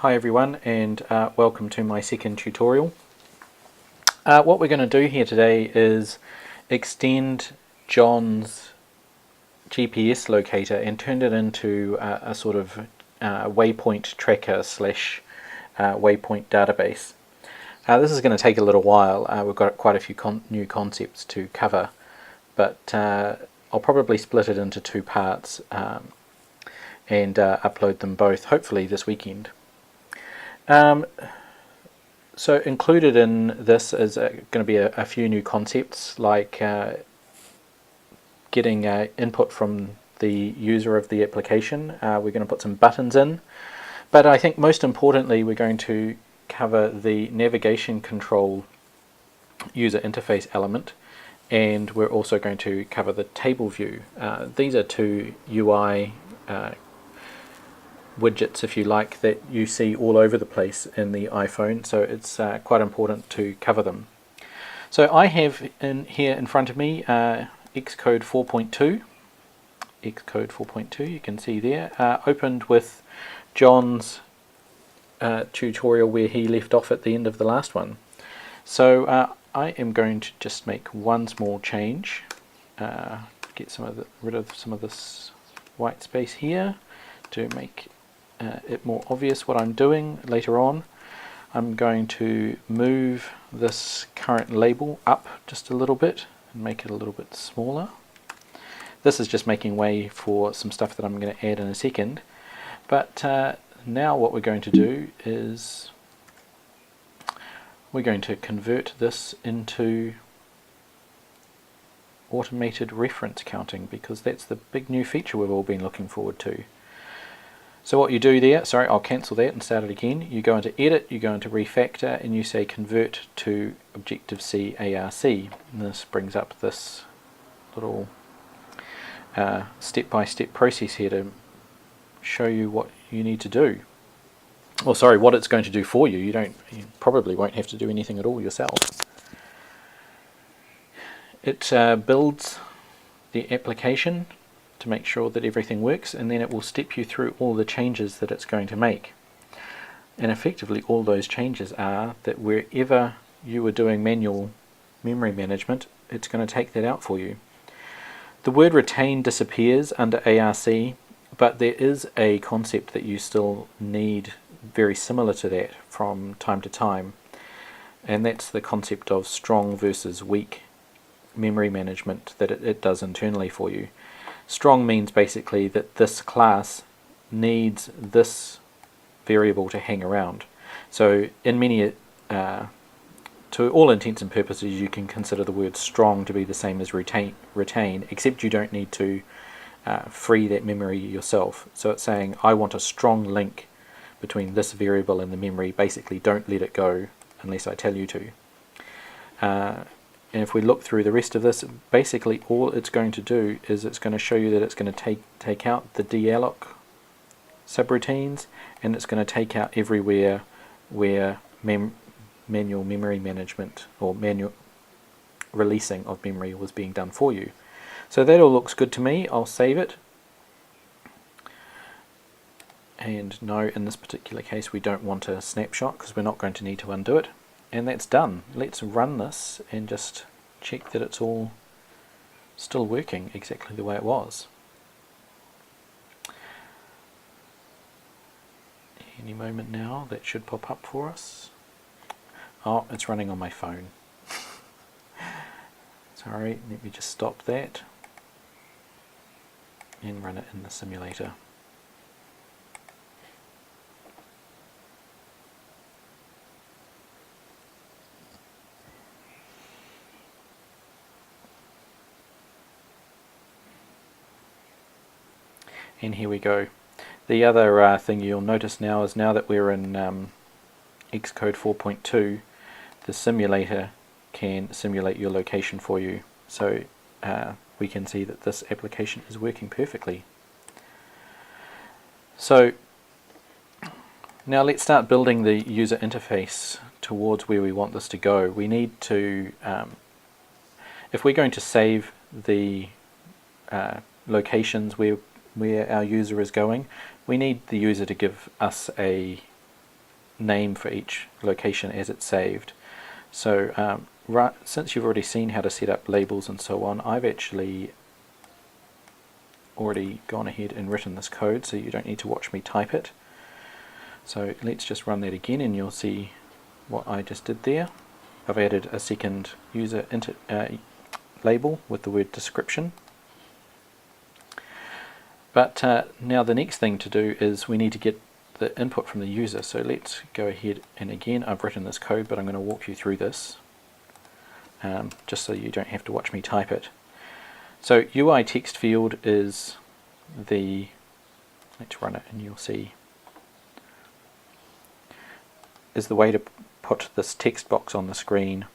Hi everyone, and welcome to my second tutorial. What we're going to do here today is extend John's GPS locator and turn it into a sort of waypoint tracker slash waypoint database. This is going to take a little while. We've got quite a few new concepts to cover, but I'll probably split it into two parts and upload them both hopefully this weekend. So included in this is going to be a few new concepts, like getting input from the user of the application. We're going to put some buttons in, but I think most importantly we're going to cover the navigation control user interface element, and we're also going to cover the table view. These are two UI widgets, if you like, that you see all over the place in the iPhone, so it's quite important to cover them. So I have here in front of me Xcode 4.2. Xcode 4.2, you can see there, opened with John's tutorial where he left off at the end of the last one. So I am going to just make one small change, get rid of some of this white space here to make it more obvious what I'm doing later on. I'm going to move this current label up just a little bit and make it a little bit smaller. This is just making way for some stuff that I'm going to add in a second. But now what we're going to do is we're going to convert this into automated reference counting, because that's the big new feature we've all been looking forward to. So what you do there, sorry, I'll cancel that and start it again. You go into Edit, you go into Refactor, and you say Convert to Objective-C ARC. And this brings up this little step-by-step process here to show you what you need to do. Or sorry, what it's going to do for you. You probably won't have to do anything at all yourself. It builds the application to make sure that everything works, and then it will step you through all the changes that it's going to make. And effectively all those changes are that wherever you were doing manual memory management, it's going to take that out for you. The word retain disappears under ARC, but there is a concept that you still need very similar to that from time to time, and that's the concept of strong versus weak memory management that it does internally for you. Strong means basically that this class needs this variable to hang around. So in many, to all intents and purposes, you can consider the word strong to be the same as retain, except you don't need to free that memory yourself. So it's saying I want a strong link between this variable and the memory. Basically, don't let it go unless I tell you to. And if we look through the rest of this, basically all it's going to do is it's going to show you that it's going to take out the dealloc subroutines, and it's going to take out everywhere where manual memory management or manual releasing of memory was being done for you. So that all looks good to me. I'll save it. And no, in this particular case we don't want a snapshot because we're not going to need to undo it. And that's done. Let's run this and just check that it's all still working exactly the way it was. Any moment now that should pop up for us. Oh, it's running on my phone. Sorry, let me just stop that and run it in the simulator. And here we go. The other thing you'll notice now is, now that we're in Xcode 4.2, the simulator can simulate your location for you. So we can see that this application is working perfectly. So now let's start building the user interface towards where we want this to go. We need to, if we're going to save the locations where our user is going, we need the user to give us a name for each location as it's saved. So since you've already seen how to set up labels and so on, I've actually already gone ahead and written this code, so you don't need to watch me type it. So let's just run that again and you'll see what I just did there. I've added a second user label with the word description. But now the next thing to do is we need to get the input from the user. So let's go ahead, and again I've written this code, but I'm going to walk you through this just so you don't have to watch me type it. So UI text field is the, let's run it and you'll see, is the way to put this text box on the screen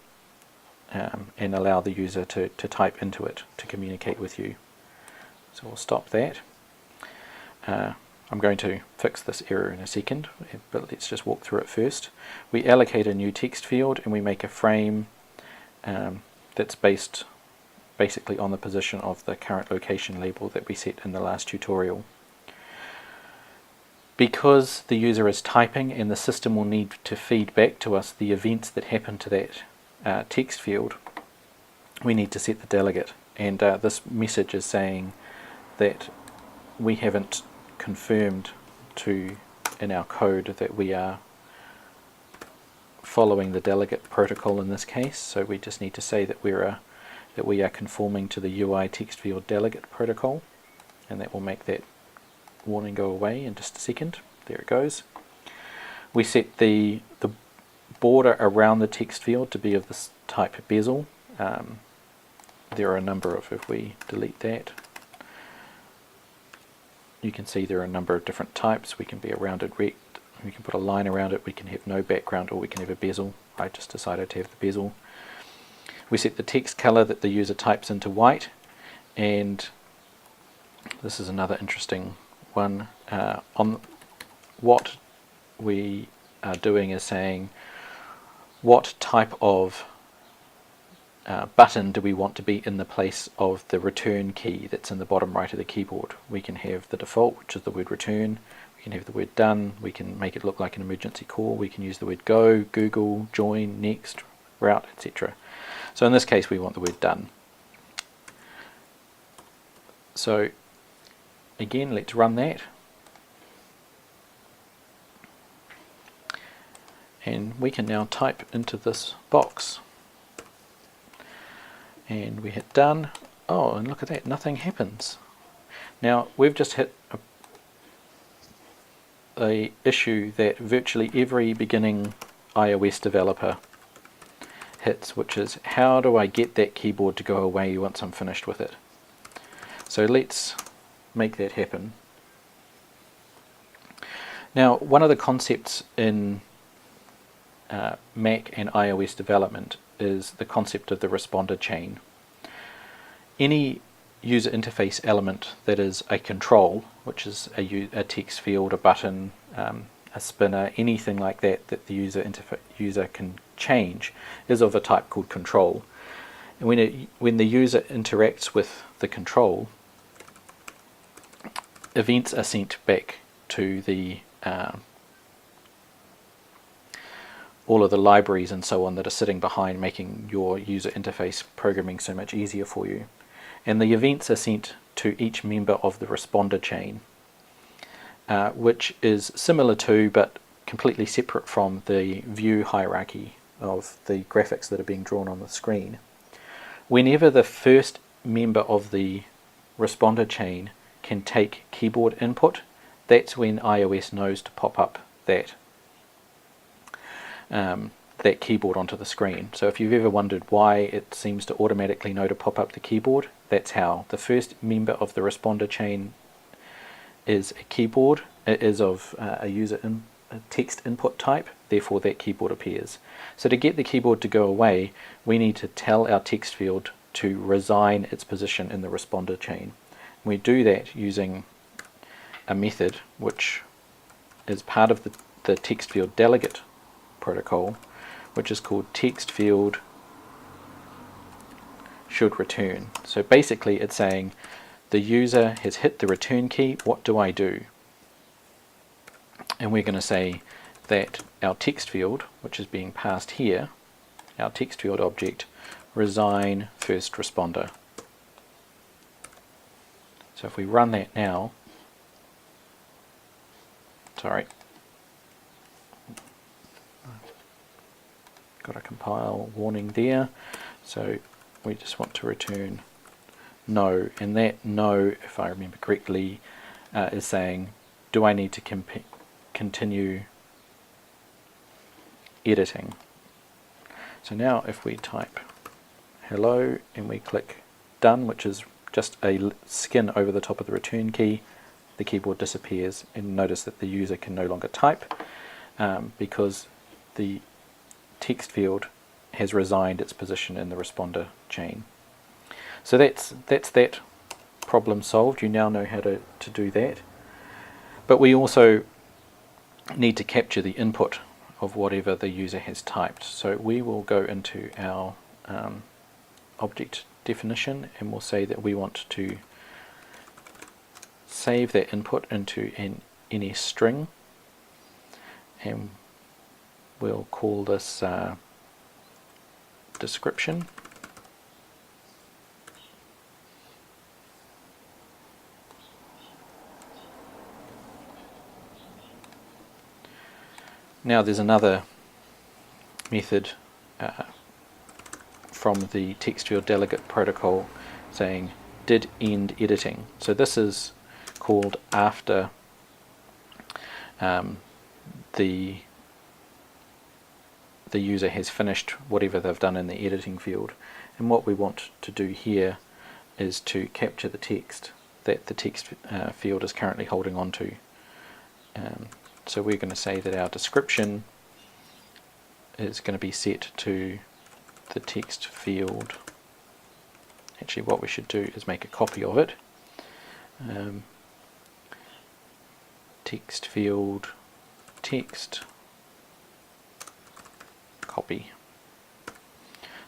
and allow the user to type into it to communicate with you. So we'll stop that. I'm going to fix this error in a second, but let's just walk through it first. We allocate a new text field and we make a frame that's based basically on the position of the current location label that we set in the last tutorial. Because the user is typing and the system will need to feed back to us the events that happen to that text field, we need to set the delegate, and this message is saying that we haven't confirmed in our code that we are following the delegate protocol in this case, so we just need to say that we are conforming to the UI text field delegate protocol, and that will make that warning go away in just a second. There it goes. We set the border around the text field to be of this type bezel. There are a number of, if we delete that, you can see there are a number of different types. We can be a rounded rect, we can put a line around it, we can have no background, or we can have a bezel. I just decided to have the bezel. We set the text color that the user types into white, and this is another interesting one. On what we are doing is saying what type of button do we want to be in the place of the return key that's in the bottom right of the keyboard. We can have the default, which is the word return. We can have the word done. We can make it look like an emergency call. We can use the word go, Google, join, next, route, etc. So in this case we want the word done. So again, let's run that. And we can now type into this box. And we hit done. Oh, and look at that, nothing happens. Now we've just hit a issue that virtually every beginning iOS developer hits, which is how do I get that keyboard to go away once I'm finished with it. So let's make that happen. Now one of the concepts in Mac and iOS development is the concept of the responder chain. Any user interface element that is a control, which is a text field, a button, a spinner, anything like that that the user can change, is of a type called control. And when the user interacts with the control, events are sent back to the all of the libraries and so on that are sitting behind, making your user interface programming so much easier for you. And the events are sent to each member of the responder chain, which is similar to but completely separate from the view hierarchy of the graphics that are being drawn on the screen. Whenever the first member of the responder chain can take keyboard input, that's when iOS knows to pop up that keyboard onto the screen. So if you've ever wondered why it seems to automatically know to pop up the keyboard, that's how. The first member of the responder chain is a keyboard. It is of a text input type, therefore that keyboard appears. So to get the keyboard to go away, we need to tell our text field to resign its position in the responder chain. We do that using a method which is part of the text field delegate protocol, which is called text field should return. So basically it's saying the user has hit the return key, what do I do? And we're going to say that our text field, which is being passed here, our text field object, resign first responder. So if we run that now, sorry, got a compile warning there, so we just want to return no, and that no, if I remember correctly, is saying, do I need to continue editing? So now if we type hello and we click done, which is just a skin over the top of the return key, the keyboard disappears, and notice that the user can no longer type because the text field has resigned its position in the responder chain. So that's that problem solved. You now know how to do that. But we also need to capture the input of whatever the user has typed. So we will go into our object definition, and we'll say that we want to save that input into an NS string, and we'll call this description. Now there's another method from the text field delegate protocol saying did end editing. So this is called after the user has finished whatever they've done in the editing field, and what we want to do here is to capture the text that the text field is currently holding on to. So we're going to say that our description is going to be set to the text field. Actually, what we should do is make a copy of it. Text field text copy.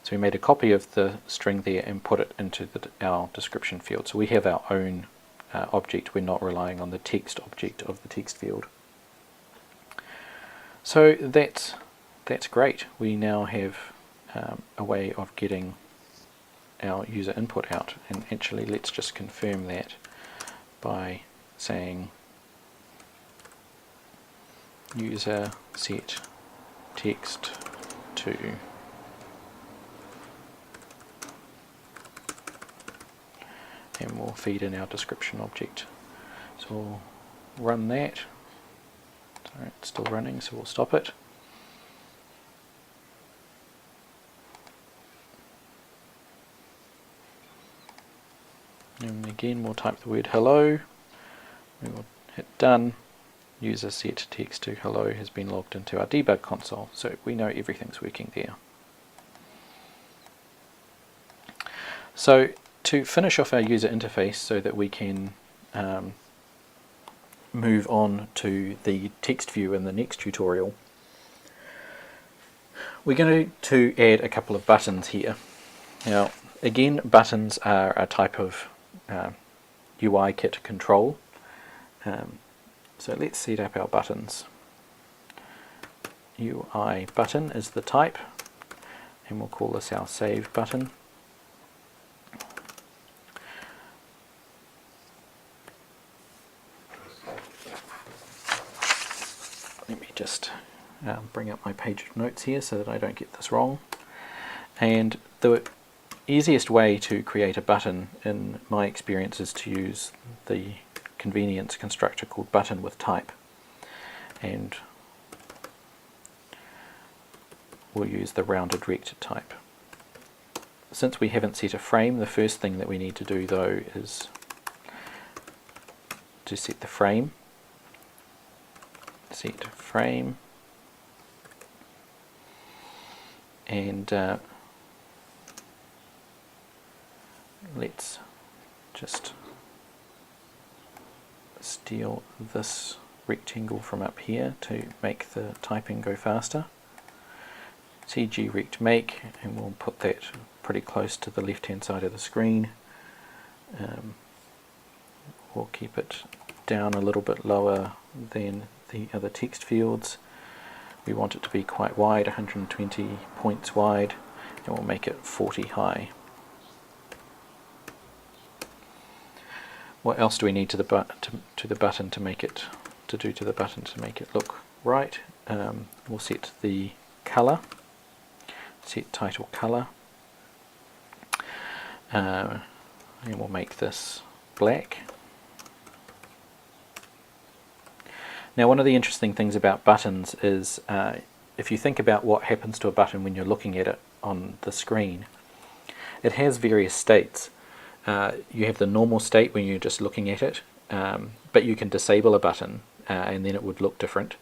So we made a copy of the string there and put it into our description field. So we have our own object. We're not relying on the text object of the text field. So that's great. We now have a way of getting our user input out, and actually let's just confirm that by saying user set text to and we'll feed in our description object. So we'll run that. Sorry, it's still running, so we'll stop it. And again we'll type the word hello, we will hit done. User set text to hello has been logged into our debug console, so we know everything's working there. So to finish off our user interface so that we can move on to the text view in the next tutorial, we're going to add a couple of buttons here. Now again, buttons are a type of UI kit control. So let's set up our buttons. UI button is the type, and we'll call this our save button. Let me just bring up my page of notes here so that I don't get this wrong. And the easiest way to create a button in my experience is to use the convenience constructor called button with type, and we'll use the rounded rect type. Since we haven't set a frame, the first thing that we need to do though is to set the frame. Set frame, and let's just steal this rectangle from up here to make the typing go faster. CG rect make, and we'll put that pretty close to the left hand side of the screen. We'll keep it down a little bit lower than the other text fields. We want it to be quite wide, 120 points wide, and we'll make it 40 high. What else do we need to the button to make it look right? We'll set the color, set title color, and we'll make this black. Now, one of the interesting things about buttons is if you think about what happens to a button when you're looking at it on the screen, it has various states. You have the normal state when you're just looking at it, but you can disable a button and then it would look different,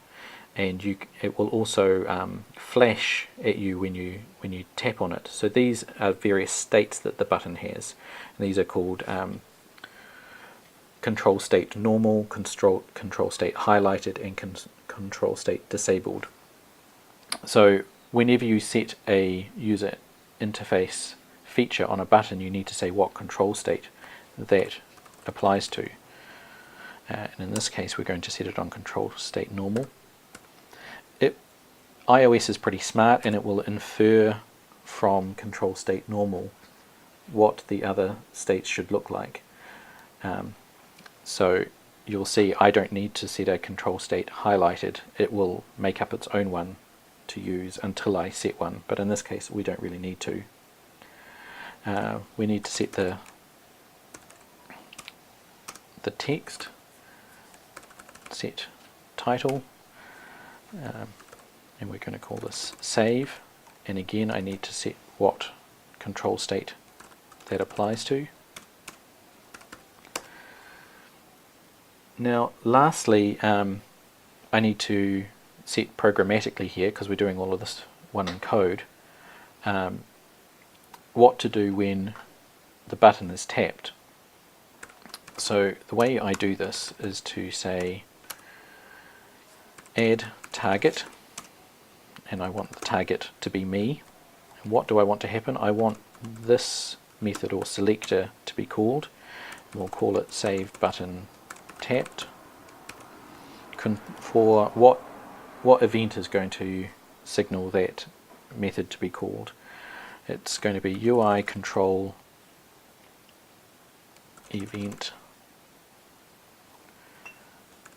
and it will also flash at you when you tap on it. So these are various states that the button has, and these are called control state normal, control state highlighted, and control state disabled. So whenever you set a user interface feature on a button, you need to say what control state that applies to. And in this case, we're going to set it on control state normal. iOS is pretty smart, and it will infer from control state normal what the other states should look like. So you'll see I don't need to set a control state highlighted. It will make up its own one to use until I set one, but in this case we don't really need to. We need to set the text, set title, and we're going to call this save, and again I need to set what control state that applies to. Now lastly, I need to set programmatically here, because we're doing all of this one in code, what to do when the button is tapped. So the way I do this is to say add target, and I want the target to be me. And what do I want to happen? I want this method or selector to be called. We'll call it save button tapped. For what event is going to signal that method to be called? It's going to be UI control event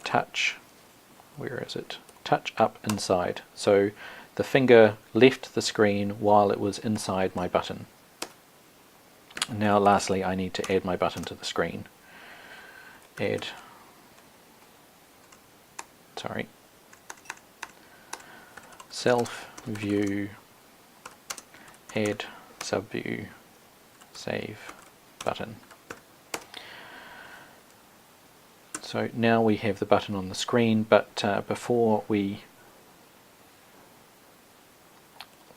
touch. Where is it? Touch up inside. So the finger left the screen while it was inside my button. Now lastly, I need to add my button to the screen. Add self view, add subview, save button. So now we have the button on the screen, but before we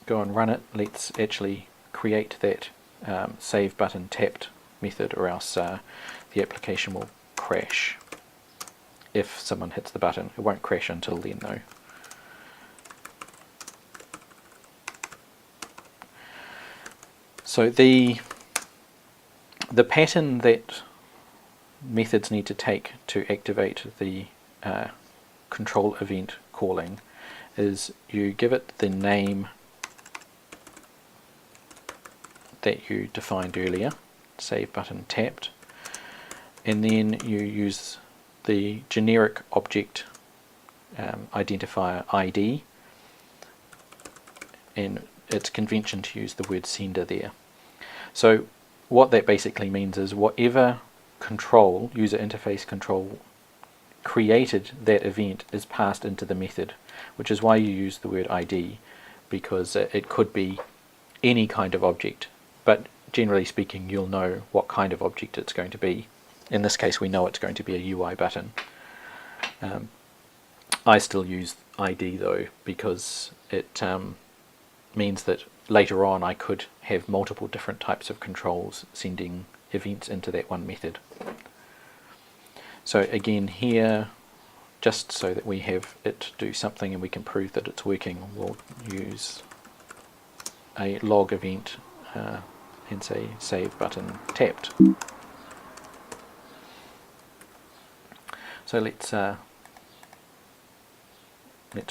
go and run it, let's actually create that save button tapped method, or else the application will crash if someone hits the button. It won't crash until then though. So the pattern that methods need to take to activate the control event calling is you give it the name that you defined earlier, save button tapped, and then you use the generic object identifier ID, and it's convention to use the word sender there. So what that basically means is whatever control, user interface control, created that event is passed into the method, which is why you use the word ID, because it could be any kind of object, but generally speaking you'll know what kind of object it's going to be. In this case we know it's going to be a UI button. I still use ID though, because it means that later on I could have multiple different types of controls sending events into that one method. So again here, just so that we have it do something and we can prove that it's working, we'll use a log event and say save button tapped. So let's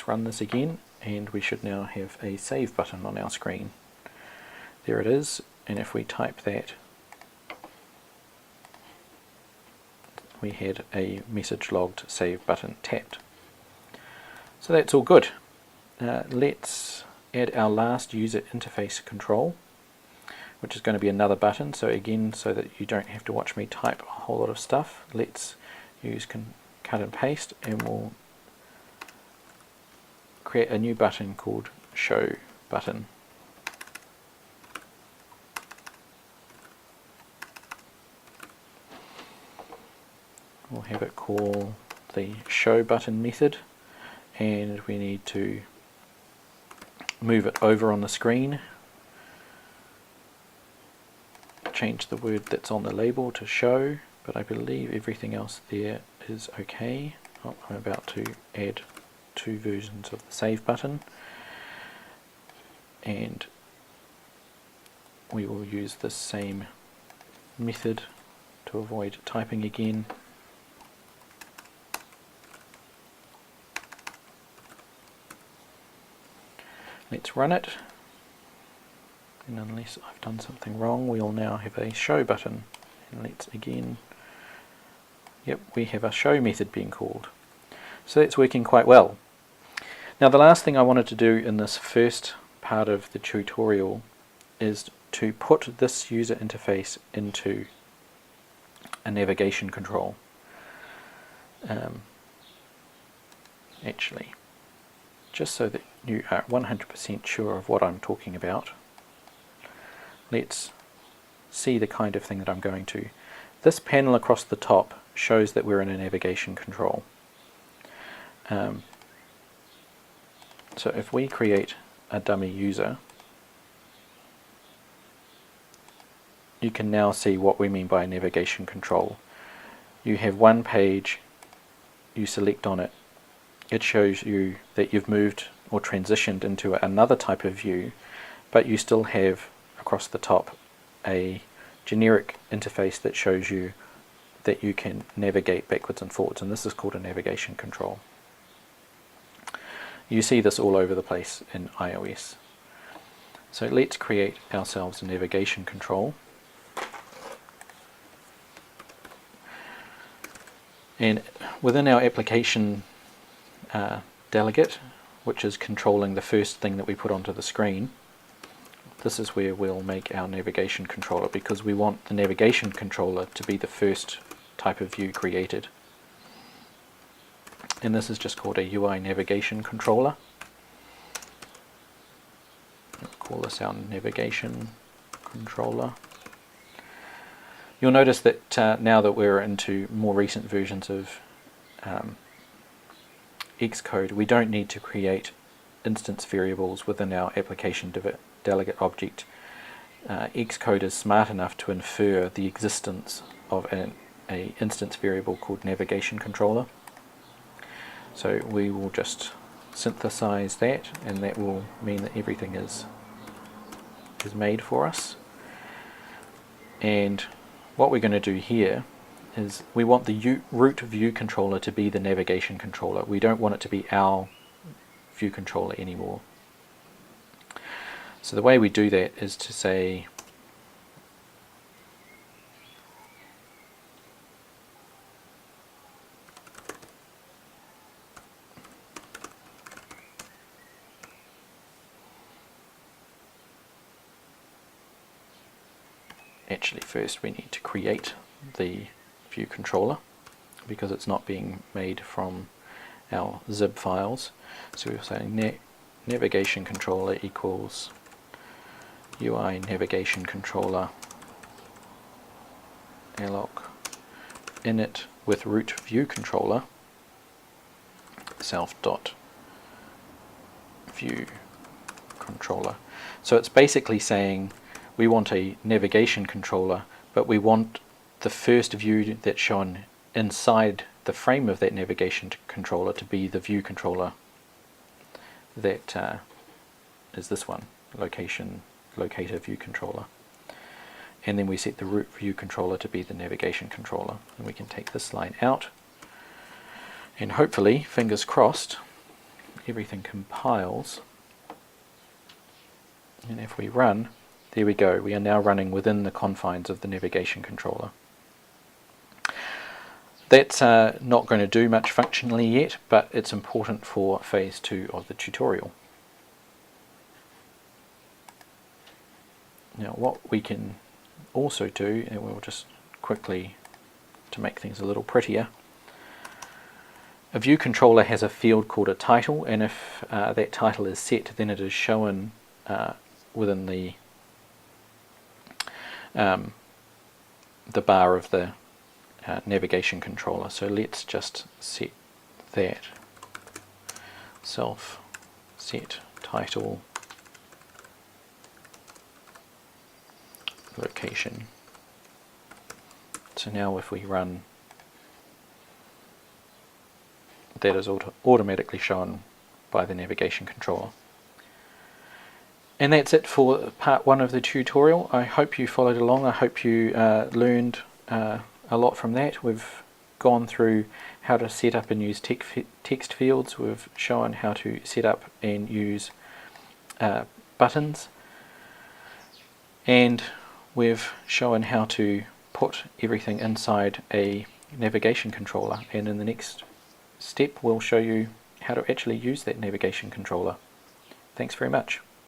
run this again, and we should now have a save button on our screen. There it is, and if we type that, we had a message logged save button tapped. So that's all good. Let's add our last user interface control, which is going to be another button. So again, so that you don't have to watch me type a whole lot of stuff, let's use cut and paste, and we'll create a new button called show button. We'll have it call the show button method, and we need to move it over on the screen, change the word that's on the label to show, but I believe everything else there is okay. Oh, I'm about to add 2 versions of the save button, and we will use the same method to avoid typing again. Let's run it, and unless I've done something wrong, we'll now have a show button. And let's again, yep, we have a show method being called. So that's working quite well. Now the last thing I wanted to do in this first part of the tutorial is to put this user interface into a navigation control. Actually, just so that you are 100% sure of what I'm talking about, let's see the kind of thing that I'm going to. This panel across the top shows that we're in a navigation control. So if we create a dummy user, you can now see what we mean by a navigation control. You have one page, you select on it, it shows you that you've moved or transitioned into another type of view, but you still have across the top a generic interface that shows you that you can navigate backwards and forwards, and this is called a navigation control. You see this all over the place in iOS. So let's create ourselves a navigation control. And within our application delegate, which is controlling the first thing that we put onto the screen, this is where we'll make our navigation controller, because we want the navigation controller to be the first type of view created. And this is just called a UI navigation controller. We'll call this our navigation controller. You'll notice that now that we're into more recent versions of Xcode, we don't need to create instance variables within our application delegate object. Xcode is smart enough to infer the existence of an instance variable called navigation controller. So we will just synthesize that, and that will mean that everything is made for us. And what we're going to do here is we want the root view controller to be the navigation controller. We don't want it to be our view controller anymore. So the way we do that is to say actually first we need to create the view controller, because it's not being made from our zip files. So we're saying navigation controller equals UI navigation controller alloc init with root view controller self dot view controller. So it's basically saying we want a navigation controller, but we want the first view that's shown inside the frame of that navigation controller to be the view controller that is this one, locator view controller. And then we set the root view controller to be the navigation controller. And we can take this line out, and hopefully, fingers crossed, everything compiles, and if we run, there we go, we are now running within the confines of the navigation controller. That's not going to do much functionally yet, but it's important for phase 2 of the tutorial. Now what we can also do, and we'll just quickly, to make things a little prettier, a view controller has a field called a title, and if that title is set, then it is shown within the bar of the navigation controller. So let's just set that self set title location. So now if we run, that is automatically shown by the navigation controller. And that's it for part 1 of the tutorial. I hope you followed along. I hope you learned a lot from that. We've gone through how to set up and use text fields. We've shown how to set up and use buttons. And we've shown how to put everything inside a navigation controller. And in the next step, we'll show you how to actually use that navigation controller. Thanks very much.